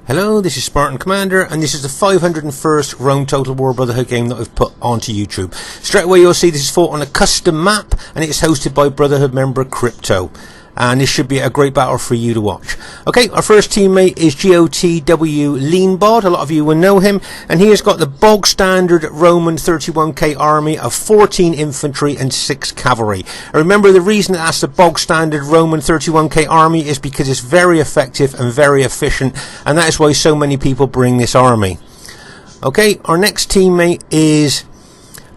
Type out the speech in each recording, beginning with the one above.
Hello, this is Spartan Commander, and this is the 501st Rome Total War Brotherhood game that I've put onto YouTube. Straight away you'll see this is fought on a custom map, and it's hosted by Brotherhood member Crypto. And this should be a great battle for you to watch. Okay, our first teammate is GOTW LEANBOD. A lot of you will know him. And he has got the bog standard Roman 31k army of 14 infantry and 6 cavalry. And remember, the reason that's the bog standard Roman 31k army is because it's very effective and very efficient. And that is why so many people bring this army. Okay, our next teammate is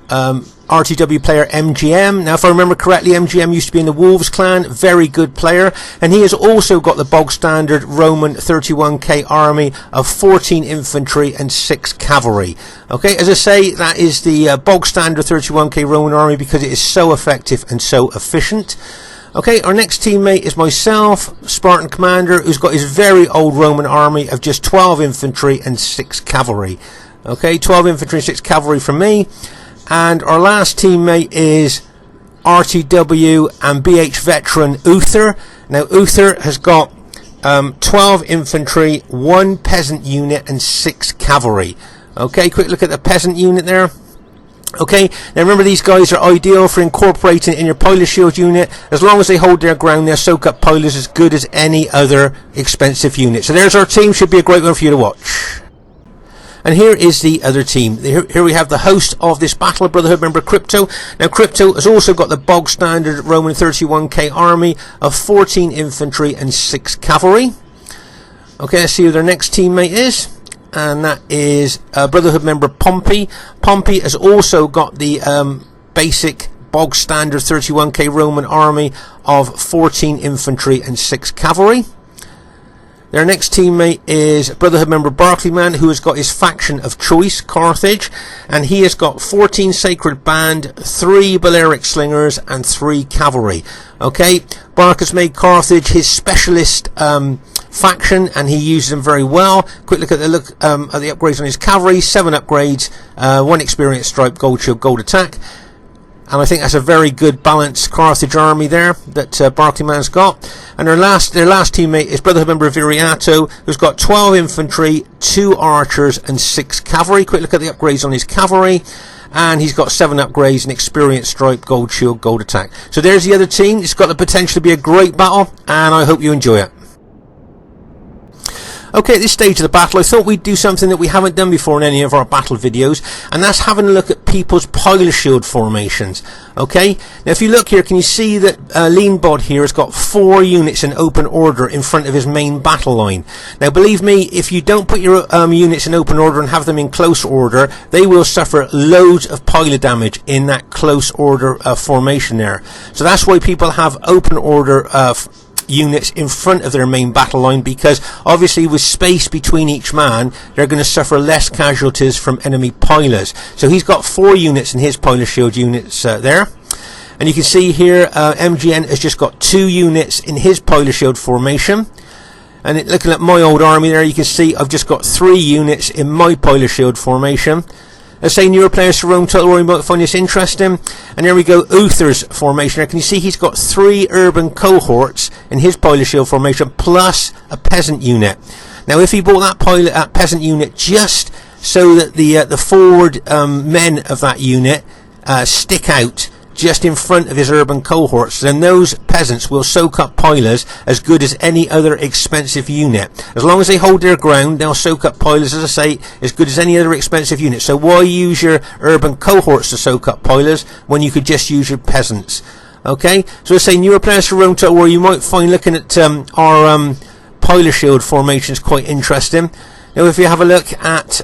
RTW player MGM. Now, if I remember correctly, MGM used to be in the Wolves clan. Very good player. And he has also got the bog standard Roman 31k army of 14 infantry and 6 cavalry. Okay, as I say, that is the bog standard 31k Roman army because it is so effective and so efficient. Okay, our next teammate is myself, Spartan Commander, who's got his very old Roman army of just 12 infantry and 6 cavalry. Okay, 12 infantry and 6 cavalry from me. And our last teammate is RTW and BH veteran UTHER. Now, UTHER has got 12 infantry, 1 peasant unit, and 6 cavalry. Okay, quick look at the peasant unit there. Okay, now remember, these guys are ideal for incorporating in your pilot shield unit. As long as they hold their ground, they'll soak up pilots as good as any other expensive unit. So there's our team. Should be a great one for you to watch. And here is the other team. Here we have the host of this battle, Brotherhood member Crypto. Now, Crypto has also got the bog standard Roman 31k army of 14 infantry and 6 cavalry. Okay, let's see who their next teammate is. And that is Brotherhood member Pompey. Pompey has also got the basic bog standard 31k Roman army of 14 infantry and 6 cavalry. Their next teammate is Brotherhood member BARCLAYMAN, who has got his faction of choice, Carthage, and he has got 14 Sacred Band, 3 Balearic Slingers, and 3 Cavalry. Okay, Bark has made Carthage his specialist faction, and he uses them very well. Quick look at the upgrades on his cavalry: 7 upgrades, 1 experience stripe, gold shield, gold attack. And I think that's a very good balanced Carthage army there that BARCLAYMAN's got. And their last teammate is Brotherhood member VIRIATO, who's got 12 infantry, 2 archers, and 6 cavalry. Quick look at the upgrades on his cavalry. And he's got 7 upgrades, an experience stripe, gold shield, gold attack. So there's the other team. It's got the potential to be a great battle, and I hope you enjoy it. Okay, at this stage of the battle, I thought we'd do something that we haven't done before in any of our battle videos, and that's having a look at people's pilot shield formations. Okay, now if you look here, can you see that LEANBOD here has got 4 units in open order in front of his main battle line. Now, believe me, if you don't put your units in open order and have them in close order, they will suffer loads of pilot damage in that close order formation there. So that's why people have open order units in front of their main battle line, because obviously with space between each man, they're going to suffer less casualties from enemy pilots. So he's got 4 units in his pilot shield units there. And you can see here MGN has just got 2 units in his pilot shield formation. And looking at my old army there, you can see I've just got 3 units in my pilot shield formation. Let's say newer players to Rome Total War, you might find this interesting. And there we go, UTHER's formation. Now, can you see he's got 3 urban cohorts in his pilot shield formation, plus a peasant unit. Now, if he bought that peasant unit just so that the forward men of that unit stick out just in front of his urban cohorts, then those peasants will soak up pilots as good as any other expensive unit. As long as they hold their ground, they'll soak up pilots, as I say, as good as any other expensive unit. So why use your urban cohorts to soak up pilots when you could just use your peasants? Okay, so let's say newer players for Rome Total War, you might find looking at our pilot shield formations quite interesting. Now, if you have a look at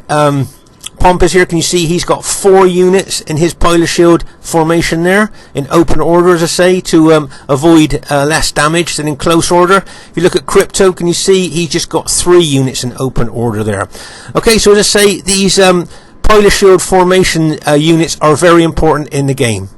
Pompey's here, can you see he's got 4 units in his pilot shield formation there in open order, as I say, to avoid less damage than in close order. If you look at Crypto, can you see he's just got 3 units in open order there. Okay, so as I say, these pilot shield formation units are very important in the game.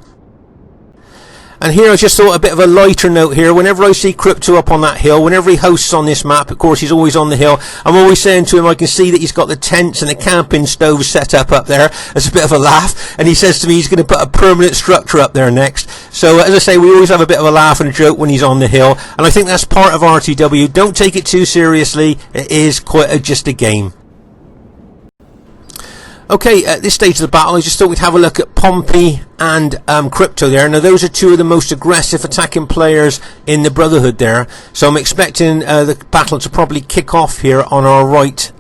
And here I just thought a bit of a lighter note here. Whenever I see Crypto up on that hill, whenever he hosts on this map, of course he's always on the hill, I'm always saying to him, I can see that he's got the tents and the camping stoves set up there. It's a bit of a laugh. And he says to me he's going to put a permanent structure up there next. So as I say, we always have a bit of a laugh and a joke when he's on the hill. And I think that's part of RTW. Don't take it too seriously. It is quite just a game. Okay, at this stage of the battle, I just thought we'd have a look at Pompey and Crypto there. Now, those are two of the most aggressive attacking players in the Brotherhood there. So I'm expecting the battle to probably kick off here on our right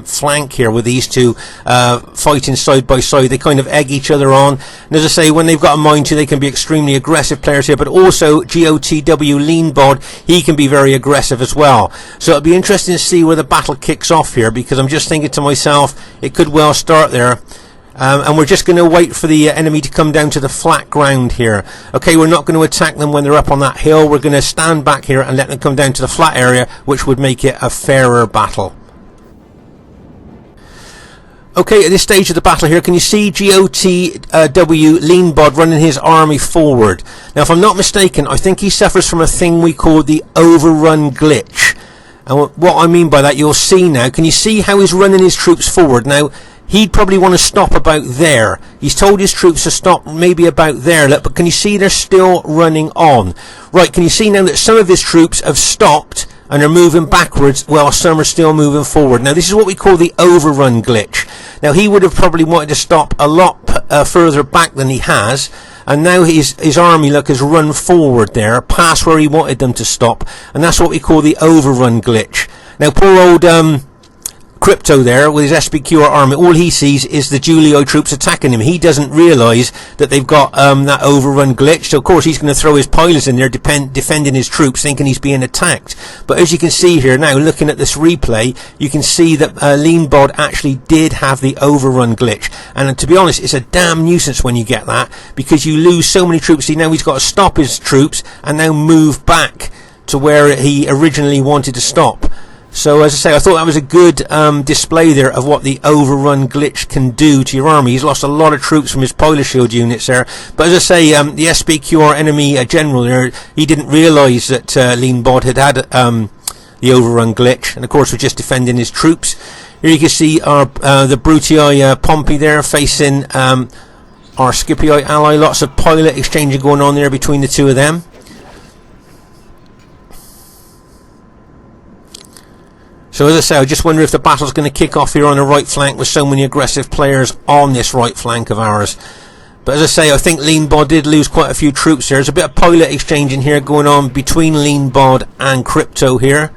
flank here with these two fighting side by side. They kind of egg each other on. And as I say, when they've got a mind to, they can be extremely aggressive players here. But also, GOTW LEANBOD, he can be very aggressive as well. So it'll be interesting to see where the battle kicks off here, because I'm just thinking to myself, it could well start there. And we're just going to wait for the enemy to come down to the flat ground here. Okay, we're not going to attack them when they're up on that hill. We're going to stand back here and let them come down to the flat area, which would make it a fairer battle. Okay, at this stage of the battle here, can you see GOTW LEANBOD running his army forward? Now, if I'm not mistaken, I think he suffers from a thing we call the overrun glitch. And what I mean by that, you'll see now. Can you see how he's running his troops forward? Now, he'd probably want to stop about there. He's told his troops to stop maybe about there. Look, but can you see they're still running on? Right, can you see now that some of his troops have stopped and are moving backwards while some are still moving forward? Now, this is what we call the overrun glitch. Now, he would have probably wanted to stop a lot further back than he has. And now his army, look, has run forward there, past where he wanted them to stop. And that's what we call the overrun glitch. Now, poor old Crypto there with his SBQR army, all he sees is the Julii troops attacking him. He doesn't realise that they've got that overrun glitch. So of course he's going to throw his pilots in there defending his troops, thinking he's being attacked. But as you can see here now, looking at this replay, you can see that LEANBOD actually did have the overrun glitch. And to be honest, it's a damn nuisance when you get that, because you lose so many troops. See, now he's got to stop his troops and now move back to where he originally wanted to stop. So as I say, I thought that was a good display there of what the overrun glitch can do to your army. He's lost a lot of troops from his pilot shield units there. But as I say, the SBQR enemy general there, he didn't realise that LEANBOD had the overrun glitch. And of course, we're just defending his troops. Here you can see our the Brutii Pompey there facing our Scipii ally. Lots of pilot exchanging going on there between the two of them. So as I say, I just wonder if the battle's going to kick off here on the right flank with so many aggressive players on this right flank of ours. But as I say, I think LEANBOD did lose quite a few troops here. There's a bit of pilot exchanging here going on between LEANBOD and Crypto here.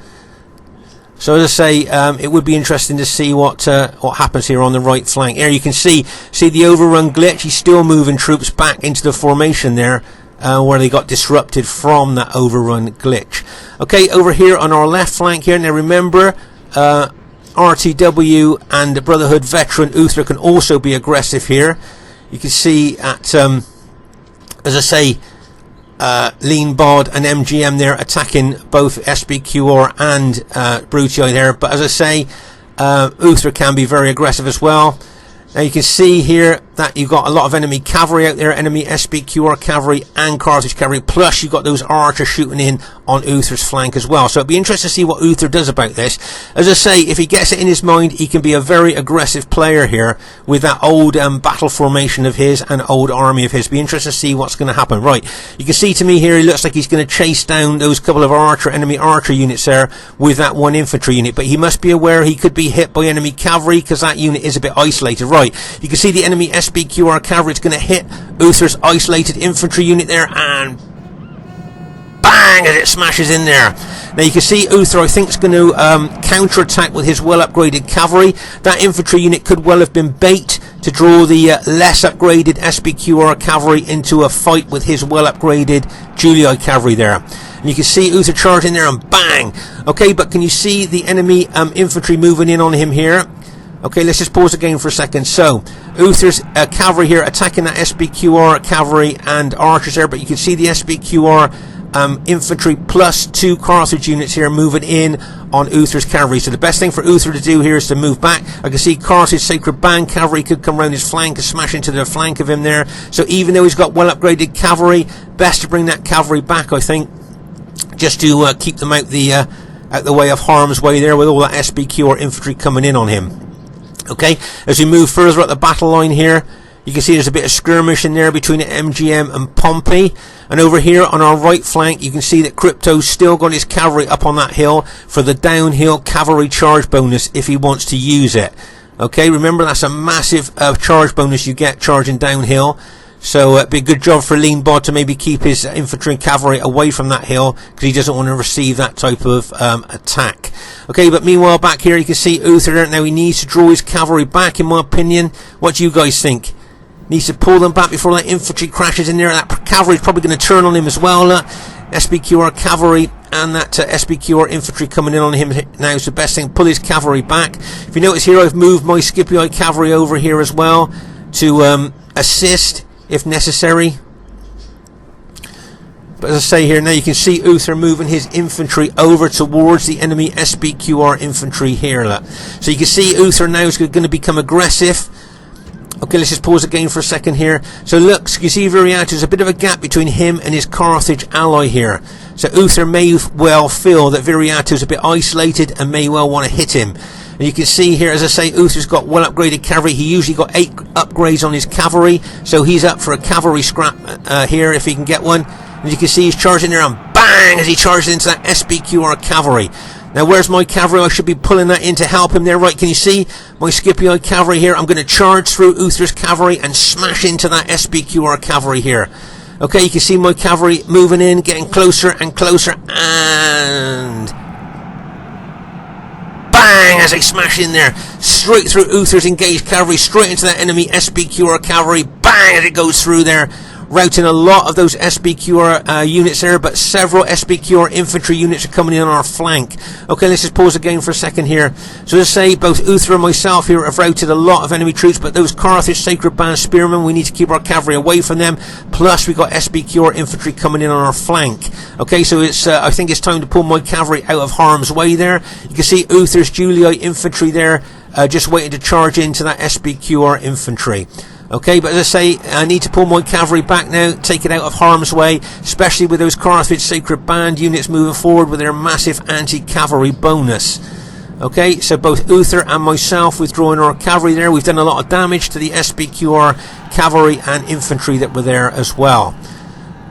So as I say, it would be interesting to see what happens here on the right flank. Here you can see the overrun glitch. He's still moving troops back into the formation there. Where they got disrupted from that overrun glitch. Okay, over here on our left flank here, now remember, RTW and the Brotherhood veteran UTHER can also be aggressive here. You can see at, as I say, LEANBOD and MGM there attacking both SBQR and Brutii there. But as I say, UTHER can be very aggressive as well. Now you can see here that you've got a lot of enemy cavalry out there, enemy SBQR cavalry and Carthage cavalry, plus you've got those archers shooting in on UTHER's flank as well. So it'll be interesting to see what UTHER does about this. As I say, if he gets it in his mind, he can be a very aggressive player here with that old battle formation of his and old army of his. Be interested to see what's going to happen. Right, you can see to me here, he looks like he's going to chase down those couple of enemy archer units there with that one infantry unit, but he must be aware he could be hit by enemy cavalry because that unit is a bit isolated. Right, you can see the enemy SBQR cavalry is going to hit UTHER's isolated infantry unit there, and bang, as it smashes in there. Now you can see UTHER, I think, is going to counter-attack with his well-upgraded cavalry. That infantry unit could well have been bait to draw the less upgraded SBQR cavalry into a fight with his well-upgraded Julii cavalry there. And you can see UTHER charging there, and bang. Okay, but can you see the enemy infantry moving in on him here? Okay, let's just pause the game for a second. So, UTHER's cavalry here attacking that SBQR cavalry and archers there, but you can see the SBQR infantry plus 2 Carthage units here moving in on Uther's cavalry. So the best thing for Uther to do here is to move back. I can see Carthage Sacred Band cavalry could come around his flank and smash into the flank of him there. So even though he's got well upgraded cavalry, best to bring that cavalry back, I think, just to keep them out the way of harm's way there, with all that SBQ or infantry coming in on him. Okay, as we move further up the battle line here, you can see there's a bit of skirmish in there between the MGM and Pompey. And over here on our right flank, you can see that Crypto's still got his cavalry up on that hill for the downhill cavalry charge bonus if he wants to use it. Okay, remember that's a massive charge bonus you get charging downhill. So it'd be a good job for LEANBOD to maybe keep his infantry and cavalry away from that hill, because he doesn't want to receive that type of attack. Okay, but meanwhile back here you can see Uther. Now he needs to draw his cavalry back, in my opinion. What do you guys think? Needs to pull them back before that infantry crashes in there. That cavalry is probably going to turn on him as well. SBQR cavalry and that SBQR infantry coming in on him now is the best thing. Pull his cavalry back. If you notice here, I've moved my Scipii cavalry over here as well to assist if necessary. But as I say here, now you can see Uther moving his infantry over towards the enemy SBQR infantry here. So you can see Uther now is going to become aggressive. Okay, let's just pause again for a second here. So look, you see Viriato, there's a bit of a gap between him and his Carthage ally here. So Uther may well feel that Viriato is a bit isolated and may well want to hit him. And you can see here, as I say, Uther's got well upgraded cavalry. He usually got 8 upgrades on his cavalry, so he's up for a cavalry scrap here if he can get one. And you can see he's charging there, and bang, as he charges into that SBQR cavalry. Now where's my cavalry? I should be pulling that in to help him there. Right, can you see my Scipii cavalry here? I'm going to charge through Uther's cavalry and smash into that SBQR cavalry here. Okay, you can see my cavalry moving in, getting closer and closer, and bang, as they smash in there, straight through Uther's engaged cavalry, straight into that enemy SBQR cavalry. Bang, as it goes through there, routing a lot of those SBQR units there, but several SBQR infantry units are coming in on our flank. Okay, let's just pause again for a second here. So as I say, both Uther and myself here have routed a lot of enemy troops, but those Carthage Sacred Band spearmen, we need to keep our cavalry away from them. Plus we've got SBQR infantry coming in on our flank. Okay, so it's I think it's time to pull my cavalry out of harm's way there. You can see Uther's Julii infantry there, just waiting to charge into that SBQR infantry. Okay, but as I say, I need to pull my cavalry back now, take it out of harm's way, especially with those Carthage Sacred Band units moving forward with their massive anti-cavalry bonus. Okay, so both Uther and myself withdrawing our cavalry there. We've done a lot of damage to the SBQR cavalry and infantry that were there as well.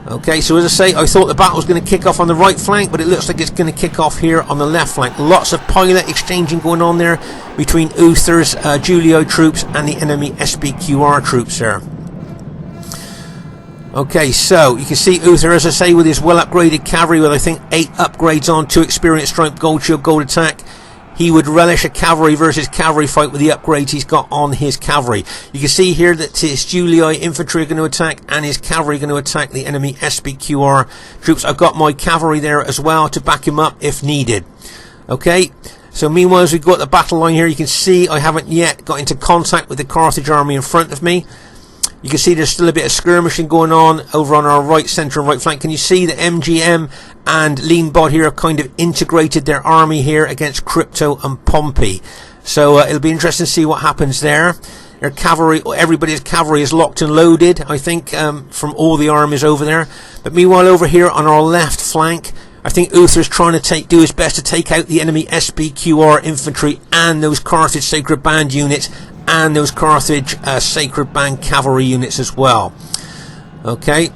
Okay, so as I say, I thought the battle was going to kick off on the right flank, but it looks like it's going to kick off here on the left flank. Lots of pilot exchanging going on there between Uther's Julii troops and the enemy SBQR troops there. Okay, so you can see Uther, as I say, with his well upgraded cavalry with I think 8 upgrades on, 2 experienced strike, gold shield, gold attack. He would relish a cavalry versus cavalry fight with the upgrades he's got on his cavalry. You can see here that his Julii infantry are going to attack and his cavalry are going to attack the enemy SBQR troops. I've got my cavalry there as well to back him up if needed. Okay, so meanwhile as we go at the battle line here, you can see I haven't yet got into contact with the Carthage army in front of me. You can see there's still a bit of skirmishing going on over on our right centre and right flank. Can you see that MGM and LEANBOD here have kind of integrated their army here against Crypto and Pompey? So it'll be interesting to see what happens there. Their cavalry, everybody's cavalry is locked and loaded, I think, from all the armies over there. But meanwhile over here on our left flank, I think Uther's trying to do his best to take out the enemy SBQR infantry and those Carthage Sacred Band units and those Carthage Sacred Band cavalry units as well. Okay.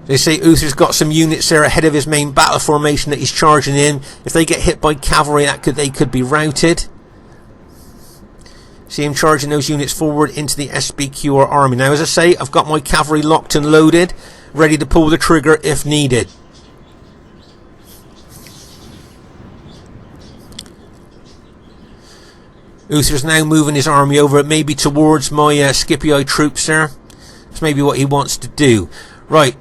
They say Uther's got some units there ahead of his main battle formation that he's charging in. If they get hit by cavalry, they could be routed. See him charging those units forward into the SBQR army. Now, as I say, I've got my cavalry locked and loaded, ready to pull the trigger if needed. Uther's now moving his army over, maybe towards my Scipii troops there. That's maybe what he wants to do. Right.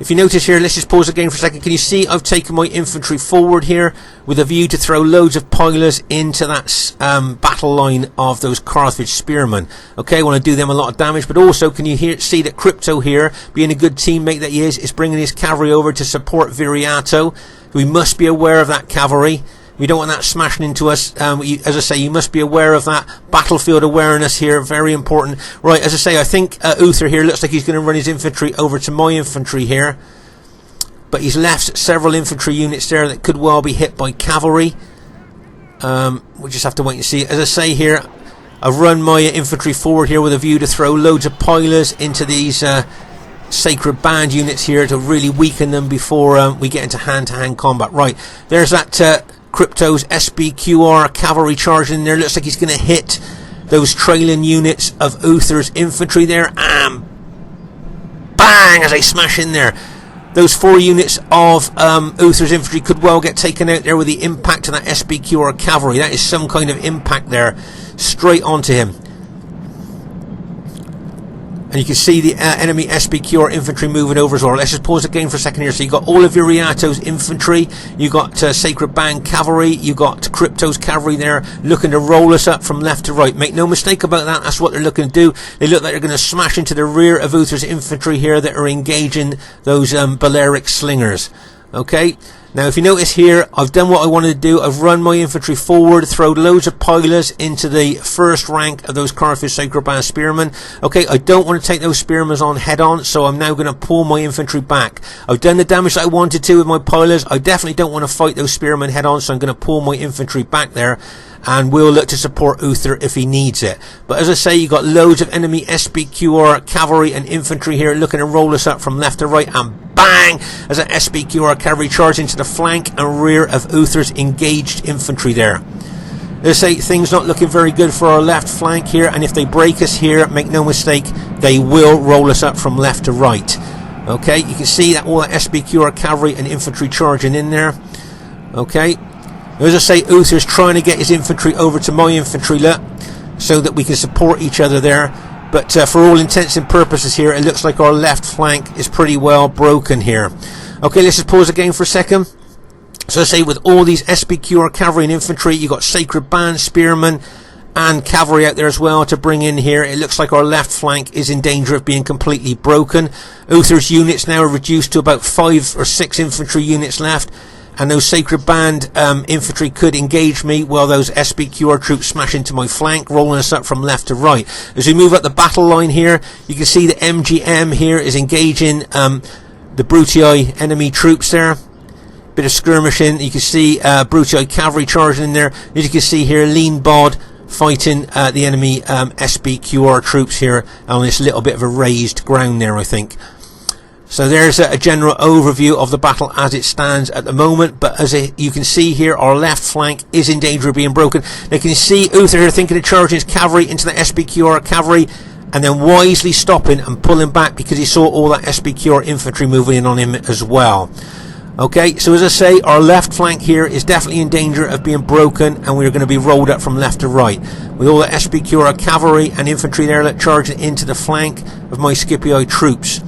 If you notice here, let's just pause again for a second. Can you see I've taken my infantry forward here with a view to throw loads of pilers into that battle line of those Carthage spearmen? Okay, I want to do them a lot of damage, but also can you see that Crypto here, being a good teammate that he is bringing his cavalry over to support Viriato. We must be aware of that cavalry. We don't want that smashing into us. As I say, you must be aware of that. Battlefield awareness here, very important. Right, as I say, I think UTHER here looks like he's going to run his infantry over to my infantry here. But he's left several infantry units there that could well be hit by cavalry. We'll just have to wait and see. As I say here, I've run my infantry forward here with a view to throw loads of pilers into these Sacred Band units here to really weaken them before we get into hand-to-hand combat. Right, there's that Crypto's SBQR cavalry charge in there. Looks like he's going to hit those trailing units of UTHER's infantry there, and bang, as they smash in there. Those 4 units of UTHER's infantry could well get taken out there with the impact of that SBQR cavalry. That is some kind of impact there, straight onto him. And you can see the enemy SBQR infantry moving over as well. Let's just pause again for a second here. So you've got all of Viriato's infantry, you've got Sacred Band cavalry, you've got Crypto's cavalry there looking to roll us up from left to right. Make no mistake about that, that's what they're looking to do. They look like they're going to smash into the rear of UTHER's infantry here that are engaging those Balearic slingers. Okay, now if you notice here, I've done what I wanted to do. I've run my infantry forward, thrown loads of pilers into the first rank of those Carthage Sacred Band spearmen. Okay, I don't want to take those spearmen on head on, so I'm now going to pull my infantry back. I've done the damage that I wanted to with my pilers. I definitely don't want to fight those spearmen head on, so I'm going to pull my infantry back there, and we'll look to support UTHER if he needs it. But as I say, you've got loads of enemy SBQR cavalry and infantry here looking to roll us up from left to right, and bang, as an SBQR cavalry charge into the flank and rear of UTHER's engaged infantry there. As I say, things not looking very good for our left flank here, and if they break us here, make no mistake, they will roll us up from left to right. Okay, you can see that all that SBQR cavalry and infantry charging in there. Okay, as I say, UTHER's trying to get his infantry over to my infantry so that we can support each other there. But for all intents and purposes here, it looks like our left flank is pretty well broken here. Okay, let's just pause again for a second. So I say, with all these SBQR cavalry and infantry, you've got Sacred Band spearmen and cavalry out there as well to bring in here. It looks like our left flank is in danger of being completely broken. UTHER's units now are reduced to about 5 or 6 infantry units left, and those Sacred Band infantry could engage me while those SBQR troops smash into my flank, rolling us up from left to right. As we move up the battle line here, you can see the MGM here is engaging the Brutii enemy troops there. Bit of skirmishing. You can see Brutii cavalry charging in there. As you can see here, LEANBOD fighting the enemy SBQR troops here on this little bit of a raised ground there, I think. So there's a general overview of the battle as it stands at the moment, but as you can see here, our left flank is in danger of being broken. Now you can see UTHER here thinking of charging his cavalry into the SBQR cavalry, and then wisely stopping and pulling back because he saw all that SBQR infantry moving in on him as well. Okay, so as I say, our left flank here is definitely in danger of being broken, and we're going to be rolled up from left to right with all the SBQR cavalry and infantry there charging into the flank of my Scipii troops.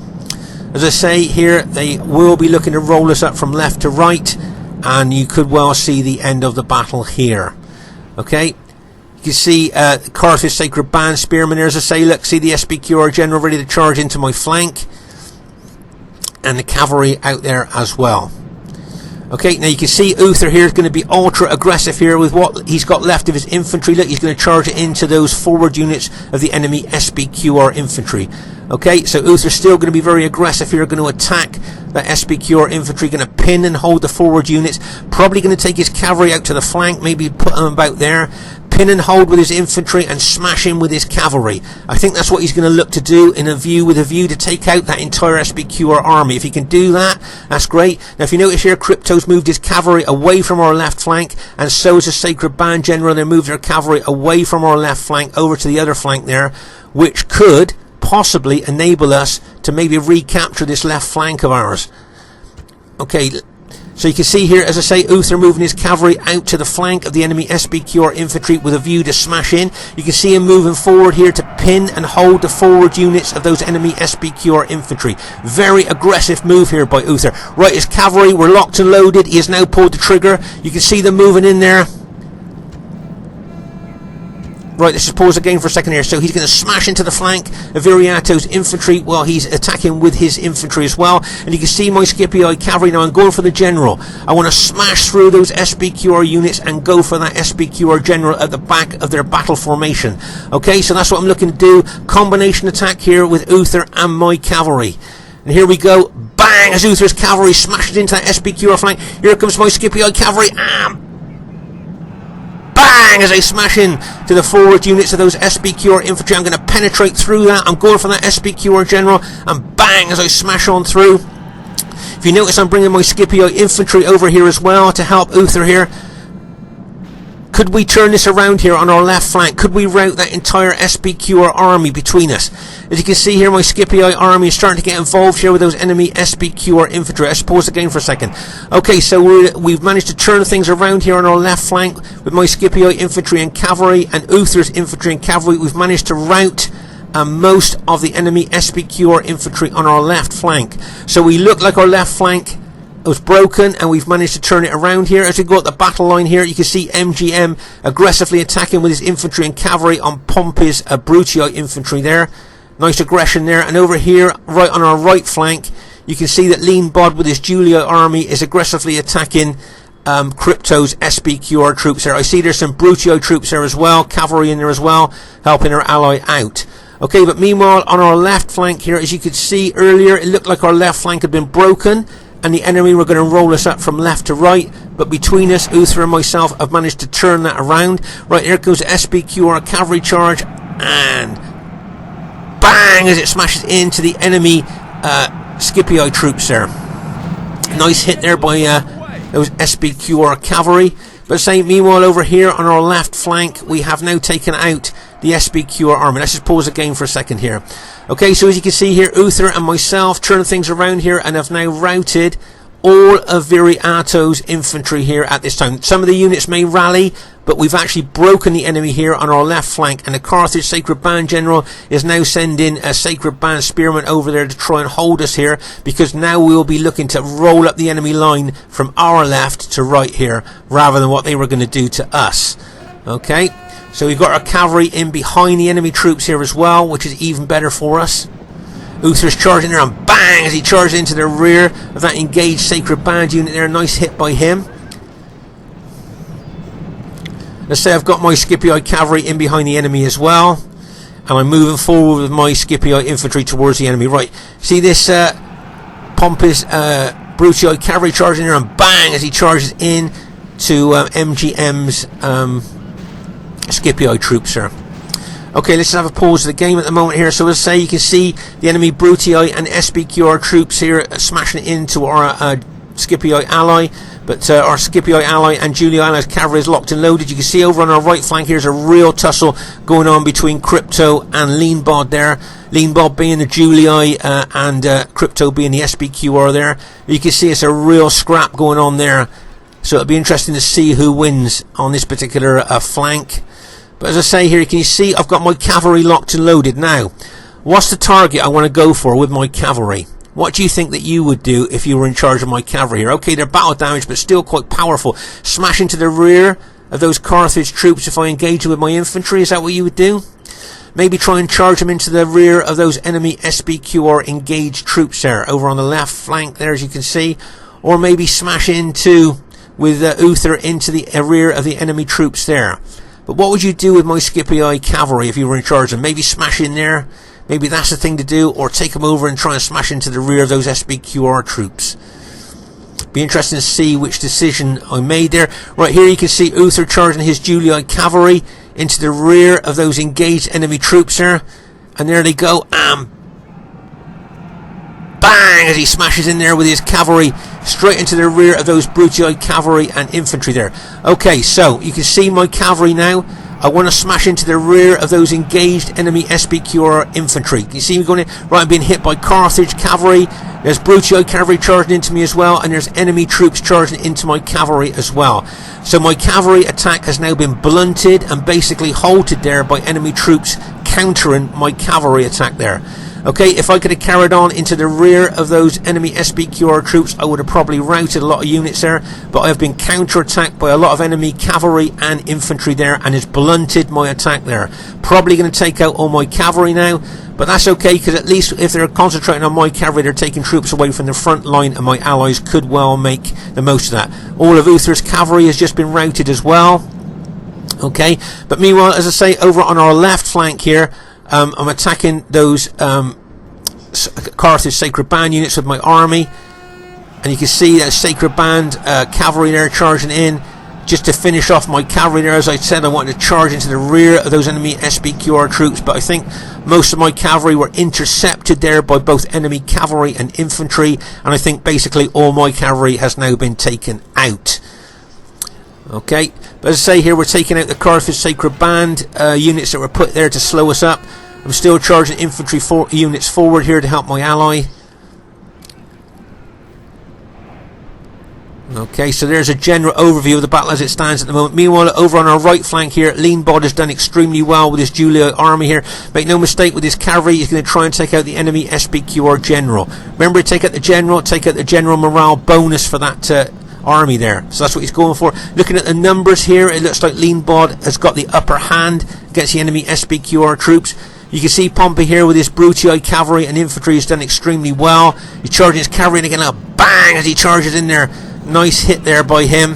As I say here, they will be looking to roll us up from left to right, and you could well see the end of the battle here. Okay, you can see Carthage Sacred Band spearmen there. As I say, look, see the SBQR general ready to charge into my flank, and the cavalry out there as well. Okay, now you can see UTHER here is going to be ultra aggressive here with what he's got left of his infantry. Look, he's going to charge it into those forward units of the enemy SBQR infantry. Okay, so UTHER's still going to be very aggressive here, going to attack that SBQR infantry, going to pin and hold the forward units, probably going to take his cavalry out to the flank, maybe put them about there, pin and hold with his infantry and smash in with his cavalry. I think that's what he's going to look to do with a view to take out that entire SBQR army. If he can do that, that's great. Now if you notice here, Crypto's moved his cavalry away from our left flank, and so has the Sacred Band general. They moved their cavalry away from our left flank over to the other flank there, which could possibly enable us to maybe recapture this left flank of ours. Okay, So you can see here, as I say, UTHER moving his cavalry out to the flank of the enemy SBQR infantry with a view to smash in. You can see him moving forward here to pin and hold the forward units of those enemy SBQR infantry. Very aggressive move here by UTHER. Right, his cavalry were locked and loaded. He has now pulled the trigger. You can see them moving in there. Right, let's just pause again for a second here. So he's going to smash into the flank of Viriato's infantry while he's attacking with his infantry as well. And you can see my Scipii cavalry now. I'm going for the general. I want to smash through those SBQR units and go for that SBQR general at the back of their battle formation. Okay, so that's what I'm looking to do. Combination attack here with UTHER and my cavalry. And here we go. Bang! As UTHER's cavalry smashes into that SBQR flank. Here comes my Scipii cavalry. Bang! As they smash in to the forward units of those SBQR infantry. I'm going to penetrate through that. I'm going for that SBQR general. And bang! As I smash on through. If you notice, I'm bringing my Scipii infantry over here as well to help UTHER here. Could we turn this around here on our left flank? Could we route that entire SBQR army between us? As you can see here, my Scipii army is starting to get involved here with those enemy SBQR infantry. Let's pause again for a second. Okay, so we've managed to turn things around here on our left flank with my Scipii infantry and cavalry and UTHER's infantry and cavalry. We've managed to rout most of the enemy SBQR infantry on our left flank. So we look like our left flank was broken, and we've managed to turn it around here. As we go up the battle line here, you can see MGM aggressively attacking with his infantry and cavalry on Pompey's Brutii infantry there. Nice aggression there. And over here, right on our right flank, you can see that LEANBOD with his Julii army is aggressively attacking Crypto's SBQR troops there. I see there's some Brutii troops there as well, cavalry in there as well, helping our ally out. Okay, but meanwhile, on our left flank here, as you could see earlier, it looked like our left flank had been broken, and the enemy were going to roll us up from left to right, but between us, UTHER and myself have managed to turn that around. Right, here goes the SBQR cavalry charge, and bang, as it smashes into the enemy Scipii troops there. Nice hit there by those SBQR cavalry. But meanwhile, over here on our left flank, we have now taken out the SBQR army. Let's just pause again for a second here. Okay, so as you can see here, UTHER and myself turn things around here and have now routed all of Viriato's infantry here at this time. Some of the units may rally, but we've actually broken the enemy here on our left flank, and the Carthage Sacred Band General is now sending a Sacred Band Spearman over there to try and hold us here, because now we will be looking to roll up the enemy line from our left to right here, rather than what they were going to do to us. Okay, so we've got our cavalry in behind the enemy troops here as well, which is even better for us. UTHER's charging there, and bang, as he charges into the rear of that engaged Sacred Band unit there. Nice hit by him. Let's say I've got my Scipii cavalry in behind the enemy as well, and I'm moving forward with my Scipii infantry towards the enemy. Right, see this Pompey's Brutii cavalry charging there, and bang, as he charges in to MGM's Scipii troops there. Okay, let's have a pause of the game at the moment here. So as I say, you can see the enemy Brutii and SBQR troops here smashing into our Scipii ally. But our Scipii ally and Julii allies cavalry is locked and loaded. You can see over on our right flank here's a real tussle going on between Crypto and LEANBOD there. LEANBOD being the Julii and Crypto being the SBQR there. You can see it's a real scrap going on there. So it'll be interesting to see who wins on this particular flank. But as I say here, can you see I've got my cavalry locked and loaded now. What's the target I want to go for with my cavalry? What do you think that you would do if you were in charge of my cavalry here? Okay, they're battle damaged, but still quite powerful. Smash into the rear of those Carthage troops if I engage with my infantry. Is that what you would do? Maybe try and charge them into the rear of those enemy SBQR engaged troops there, over on the left flank there, as you can see. Or maybe smash into, with UTHER, into the rear of the enemy troops there. But what would you do with my Scipii cavalry if you were in charge of them? Maybe smash in there. Maybe that's the thing to do. Or take them over and try and smash into the rear of those SBQR troops. Be interesting to see which decision I made there. Right here you can see UTHER charging his Julii cavalry into the rear of those engaged enemy troops there. And there they go. Bang! As he smashes in there with his cavalry straight into the rear of those Brutii cavalry and infantry there. Okay, so you can see my cavalry now I want to smash into the rear of those engaged enemy SBQR infantry. You see me going in, right, I'm being hit by Carthage cavalry, there's Brutii cavalry charging into me as well, and there's enemy troops charging into my cavalry as well. So my cavalry attack has now been blunted and basically halted there by enemy troops countering my cavalry attack there. Okay, if I could have carried on into the rear of those enemy SBQR troops, I would have probably routed a lot of units there, but I have been counter-attacked by a lot of enemy cavalry and infantry there, and it's blunted my attack there. Probably going to take out all my cavalry now, but that's okay, because at least if they're concentrating on my cavalry, they're taking troops away from the front line, and my allies could well make the most of that. All of Uther's cavalry has just been routed as well. Okay, but meanwhile, as I say, over on our left flank here, I'm attacking those Carthage Sacred Band units with my army, and you can see that Sacred Band cavalry there charging in just to finish off my cavalry there. As I said, I wanted to charge into the rear of those enemy SBQR troops, but I think most of my cavalry were intercepted there by both enemy cavalry and infantry, and I think basically all my cavalry has now been taken out. Okay, but as I say here, we're taking out the Carthage Sacred Band units that were put there to slow us up. I'm still charging infantry units forward here to help my ally. Okay, so there's a general overview of the battle as it stands at the moment. Meanwhile, over on our right flank here, LEANBOD has done extremely well with his Julii army here. Make no mistake, with his cavalry, he's going to try and take out the enemy SBQR general. Remember, take out the general morale bonus for that army there. So that's what he's going for. Looking at the numbers here, it looks like LEANBOD has got the upper hand against the enemy SBQR troops. You can see Pompey here with his Brutii cavalry and infantry has done extremely well. He's charging his cavalry and again a bang as he charges in there. Nice hit there by him.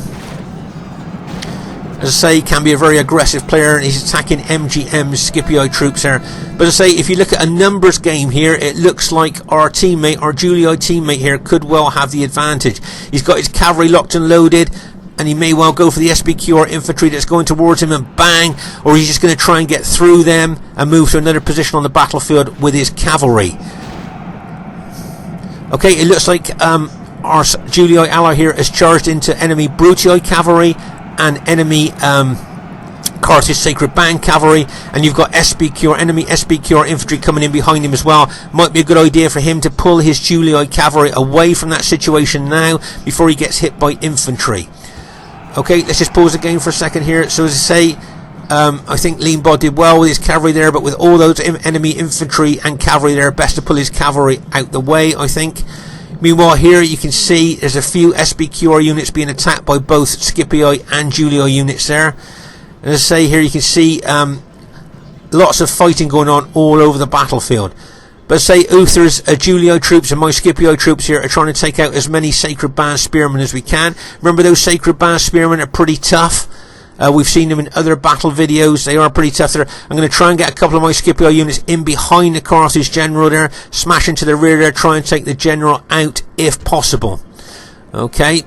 As I say, he can be a very aggressive player, and he's attacking MGM's Scipii troops there. But as I say, if you look at a numbers game here, it looks like our teammate, our Julii teammate here, could well have the advantage. He's got his cavalry locked and loaded, and he may well go for the SBQR infantry that's going towards him and bang, or he's just going to try and get through them and move to another position on the battlefield with his cavalry. Okay, it looks like our Julii ally here has charged into enemy Brutii cavalry and enemy Carthage Sacred Band cavalry, and you've got enemy SBQR infantry coming in behind him as well. Might be a good idea for him to pull his Julii cavalry away from that situation now before he gets hit by infantry. Okay, let's just pause the game for a second here. So as I say, I think LEANBOD did well with his cavalry there, but with all those enemy infantry and cavalry there, best to pull his cavalry out the way, I think. Meanwhile, here you can see there's a few SBQR units being attacked by both Scipii and Julii units there. And as I say, here you can see lots of fighting going on all over the battlefield. But say Uther's Julii troops and my Scipii troops here are trying to take out as many Sacred Band spearmen as we can. Remember, those Sacred Band spearmen are pretty tough. We've seen them in other battle videos. They are pretty tough there. I'm going to try and get a couple of my Scipii units in behind the Carthage general there, smash into the rear there, try and take the general out if possible. Okay,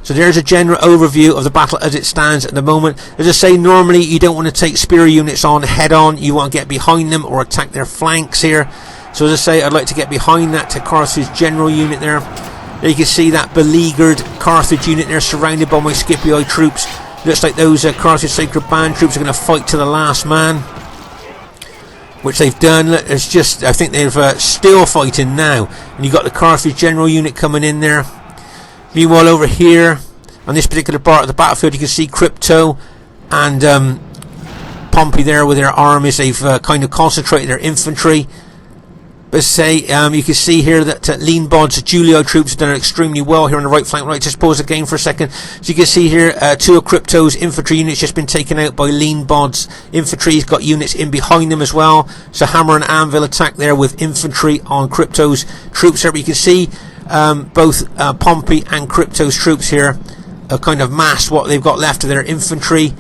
so there's a general overview of the battle as it stands at the moment. As I say, normally you don't want to take spear units on head on. You want to get behind them or attack their flanks here. So as I say, I'd like to get behind that to Carthage general unit there. There you can see that beleaguered Carthage unit there surrounded by my Scipii troops. Looks like those Carthage Sacred Band troops are going to fight to the last man, which they've done. It's just, I think they're still fighting now. And you've got the Carthage general unit coming in there. Meanwhile, over here on this particular part of the battlefield, you can see Crypto and Pompey there with their armies. They've kind of concentrated their infantry. But say, you can see here that LEANBOD's Julii troops have done extremely well here on the right flank. Right, just pause the game for a second. So you can see here, two of Crypto's infantry units just been taken out by LEANBOD's infantry. He's got units in behind them as well. So Hammer and Anvil attack there with infantry on Crypto's troops there. But you can see both Pompey and Crypto's troops here have kind of massed what they've got left of their infantry.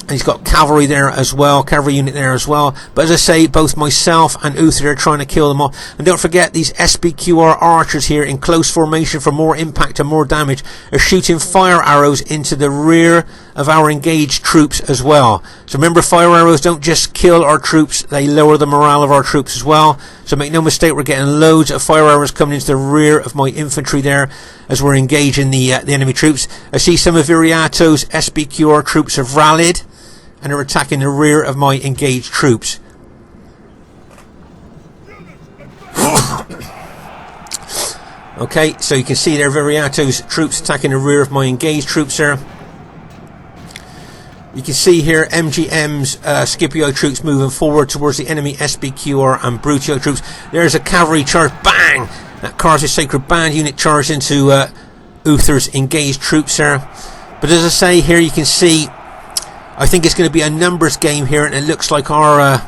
And he's got cavalry there as well, cavalry unit there as well. But as I say, both myself and Uther are trying to kill them off. And don't forget, these SBQR archers here in close formation for more impact and more damage are shooting fire arrows into the rear of our engaged troops as well. So remember, fire arrows don't just kill our troops, they lower the morale of our troops as well. So make no mistake, we're getting loads of fire arrows coming into the rear of my infantry there as we're engaging the enemy troops. I see some of Viriato's SBQR troops have rallied. and they're attacking the rear of my engaged troops. Okay, so you can see there Viriato's troops attacking the rear of my engaged troops there. You can see here MGM's Scipio troops moving forward towards the enemy SBQR and Brutio troops. There's a cavalry charge, bang! That Carthage Sacred Band unit charged into UTHER's engaged troops there. But as I say here, you can see, I think it's going to be a numbers game here, and it looks like our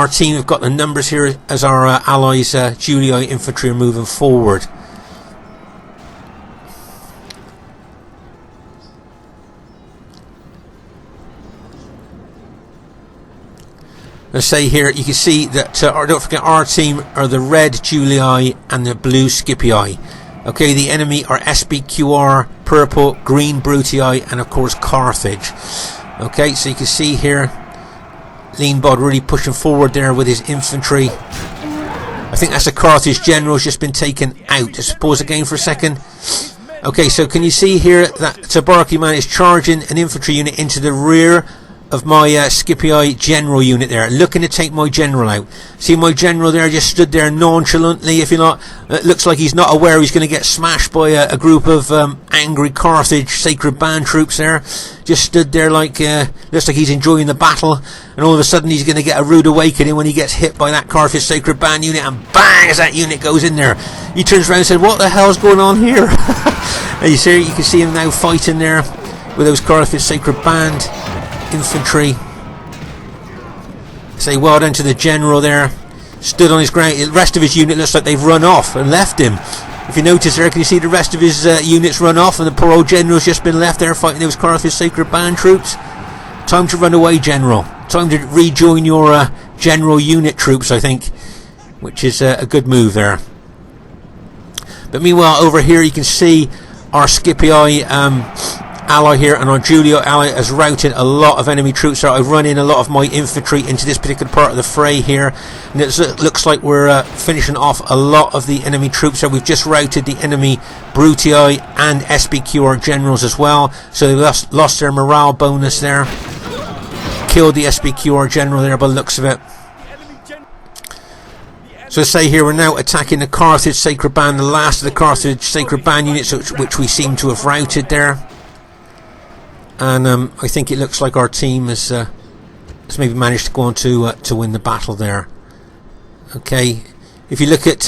team have got the numbers here as our allies, Julii infantry, are moving forward. Let's say here, you can see that, don't forget, our team are the red Julii and the blue Scipii. Okay, the enemy are SBQR, purple, green Brutii, and of course Carthage. Okay, so you can see here, LEANBOD really pushing forward there with his infantry. I think that's a Carthage general who's just been taken out. Just pause again for a second. Okay, so can you see here that BARCLAYMAN is charging an infantry unit into the rear of my Scipii general unit there, looking to take my general out. See my general there just stood there nonchalantly, if you're not, it looks like he's not aware he's going to get smashed by a group of angry Carthage Sacred Band troops there. Just stood there like, looks like he's enjoying the battle, and all of a sudden he's going to get a rude awakening when he gets hit by that Carthage Sacred Band unit, and bang, as that unit goes in there, he turns around and said, what the hell's going on here? And you can see him now fighting there with those Carthage Sacred Band infantry. Say well done to the general there, stood on his ground. The rest of his unit looks like they've run off and left him. If you notice there, can you see the rest of his units run off, and the poor old general's just been left there fighting those Carthage Sacred Band troops. Time to run away, general. Time to rejoin your general unit troops, I think, which is a good move there. But meanwhile, over here you can see our Scipii ally here, and our Julio ally has routed a lot of enemy troops. So I've run in a lot of my infantry into this particular part of the fray here, and it looks like we're finishing off a lot of the enemy troops. So we've just routed the enemy Brutii and SBQR generals as well, so they lost their morale bonus there. Killed the SBQR general there by the looks of it. So say here we're now attacking the Carthage Sacred Band, the last of the Carthage Sacred Band units which we seem to have routed there. And I think it looks like our team has maybe managed to go on to win the battle there. Okay, if you look at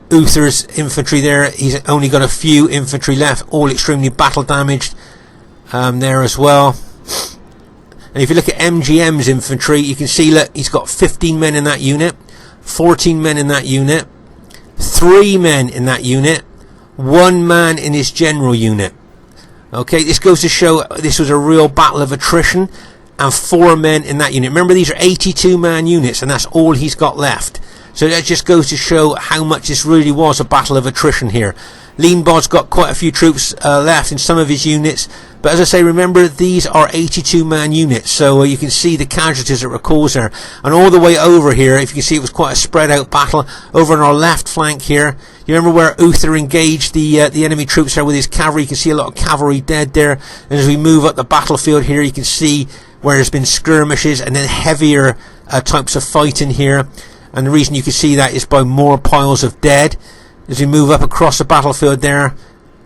UTHER's infantry there, he's only got a few infantry left, all extremely battle damaged there as well. And if you look at MGM's infantry, you can see that he's got 15 men in that unit, 14 men in that unit, 3 men in that unit, 1 man in his general unit. Okay, this goes to show this was a real battle of attrition, and 4 men in that unit. Remember, these are 82-man units, and that's all he's got left. So that just goes to show how much this really was a battle of attrition here. LEANBOD's got quite a few troops left in some of his units, but as I say, remember, these are 82-man units, so you can see the casualties that were caused there. And all the way over here, if you can see, it was quite a spread out battle. Over on our left flank here, you remember where UTHER engaged the enemy troops there with his cavalry. You can see a lot of cavalry dead there. And as we move up the battlefield here, you can see where there's been skirmishes and then heavier types of fighting here. And the reason you can see that is by more piles of dead. As we move up across the battlefield there, a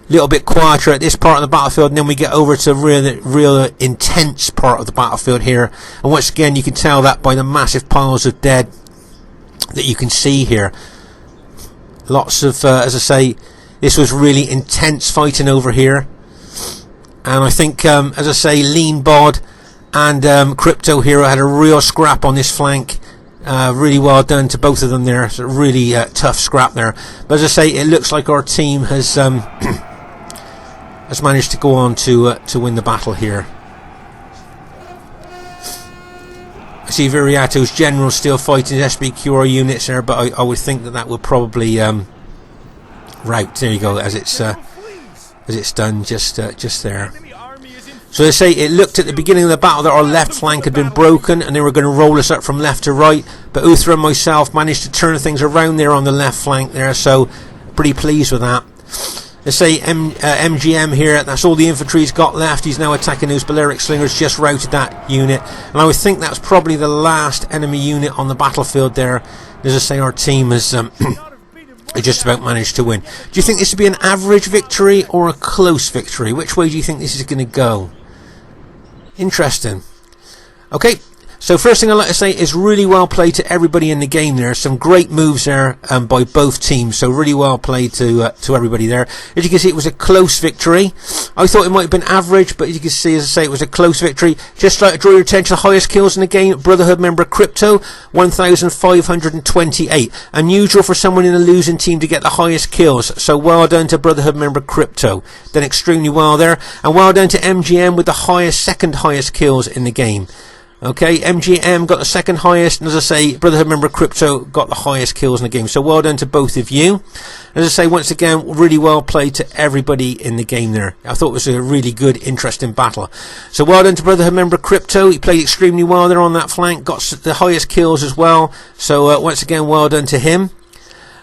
little bit quieter at this part of the battlefield, and then we get over to the real intense part of the battlefield here. And once again, you can tell that by the massive piles of dead that you can see here. Lots of, as I say, this was really intense fighting over here. And I think, as I say, LEANBOD and Crypto Hero had a real scrap on this flank. Really well done to both of them there. It's a really tough scrap there. But as I say, it looks like our team has has managed to go on to win the battle here. I see Viriato's general still fighting his SBQR units there, but I would think that would probably rout. There you go, as it's done just there. So they say it looked at the beginning of the battle that our left flank had been broken and they were going to roll us up from left to right, but UTHER and myself managed to turn things around there on the left flank there, so pretty pleased with that. Let's say MGM here, that's all the infantry he's got left. He's now attacking those Balearic Slingers, just routed that unit. And I would think that's probably the last enemy unit on the battlefield there. As I say, our team has just about managed to win. Do you think this would be an average victory or a close victory? Which way do you think this is going to go? Interesting. Okay. So first thing I'd like to say is really well played to everybody in the game there. Some great moves there by both teams. So really well played to everybody there. As you can see, it was a close victory. I thought it might have been average, but as you can see, as I say, it was a close victory. Just like to draw your attention to the highest kills in the game. Brotherhood member Crypto, 1,528. Unusual for someone in a losing team to get the highest kills. So well done to Brotherhood member Crypto. Done extremely well there. And well done to MGM with the second highest kills in the game. Okay, MGM got the second highest, and as I say, Brotherhood member Crypto got the highest kills in the game. So well done to both of you. As I say, once again, really well played to everybody in the game there. I thought it was a really good, interesting battle. So well done to Brotherhood member Crypto. He played extremely well there on that flank, got the highest kills as well. So once again, well done to him.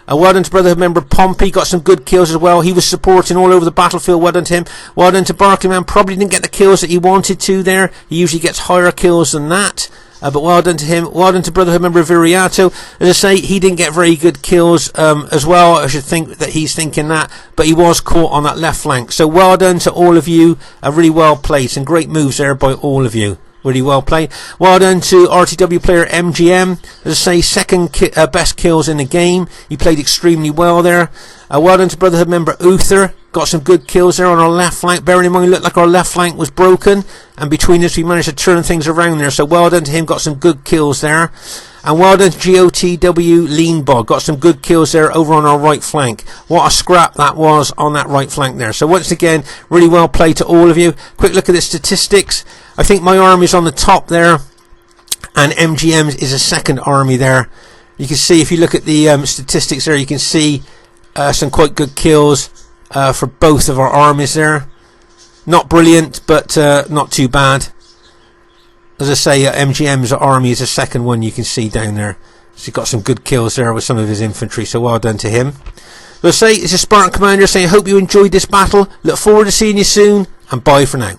Well done to Brotherhood member Pompey, got some good kills as well. He was supporting all over the battlefield. Well done to him. Well done to BARCLAYMAN. Probably didn't get the kills that he wanted to there. He usually gets higher kills than that. But well done to him. Well done to Brotherhood member Viriato. As I say, he didn't get very good kills as well. I should think that he's thinking that. But he was caught on that left flank. So well done to all of you. Really well played. Some great moves there by all of you. Really well played. Well done to RTW player MGM. As I say, second best kills in the game. He played extremely well there. Well done to Brotherhood member UTHER. Got some good kills there on our left flank. Bearing in mind, it looked like our left flank was broken. And between us, we managed to turn things around there. So well done to him. Got some good kills there. And well done to GOTW LEANBOD. Got some good kills there over on our right flank. What a scrap that was on that right flank there. So once again, really well played to all of you. Quick look at the statistics. I think my army's on the top there. And MGM's is a second army there. You can see, if you look at the statistics there, you can see some quite good kills for both of our armies there. Not brilliant, but not too bad. As I say, MGM's army is the second one you can see down there. So he's got some good kills there with some of his infantry, so well done to him. So I say, it's a Spartan Commander saying, I hope you enjoyed this battle. Look forward to seeing you soon, and bye for now.